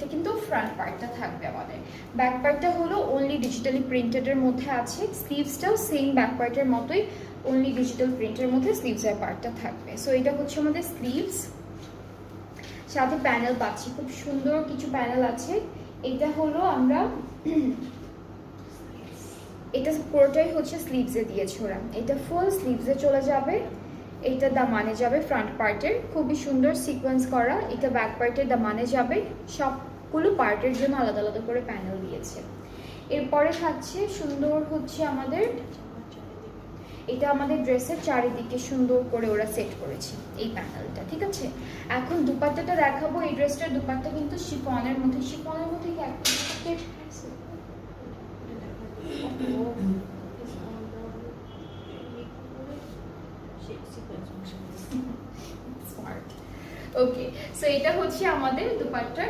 এটা কিন্তু ফ্রন্ট পার্টটা থাকবে আমাদের। ব্যাক পার্টটা হলো অনলি ডিজিটালি প্রিন্টেডের মধ্যে আছে, স্লিভসটাও সেম ব্যাক পার্টের মতোই অনলি ডিজিটাল প্রিন্টের মধ্যে স্লিভসের পার্টটা থাকবে। সো এটা হচ্ছে আমাদের স্লিভস, সাথে প্যানেল পাচ্ছি, খুব সুন্দর কিছু প্যানেল আছে। এটা হলো আমরা এটা পুরোটাই হচ্ছে স্লিভসে দিয়েছে ওরা, এটা ফুল স্লিভসে চলে যাবে। এটা দামানে যাবে ফ্রন্ট পার্টের, খুবই সুন্দর সিকোয়েন্স করা। এটা ব্যাক পার্টের দামানে যাবে, সবগুলো পার্টের জন্য আলাদা আলাদা করে প্যানেল দিয়েছে। এরপরে থাকছে সুন্দর হচ্ছে আমাদের, এটা আমাদের ড্রেসের চারিদিকে সুন্দর করে ওরা সেট করেছে এই প্যানেলটা, ঠিক আছে। এখন দুপাট্টাটা দেখাবো। এই ড্রেসটার দুপাট্টা কিন্তু শিফনের মধ্যে, শিফনের মধ্যে কি একটা স্মার্ট। ওকে, সো এটা হচ্ছে আমাদের দুপাট্টার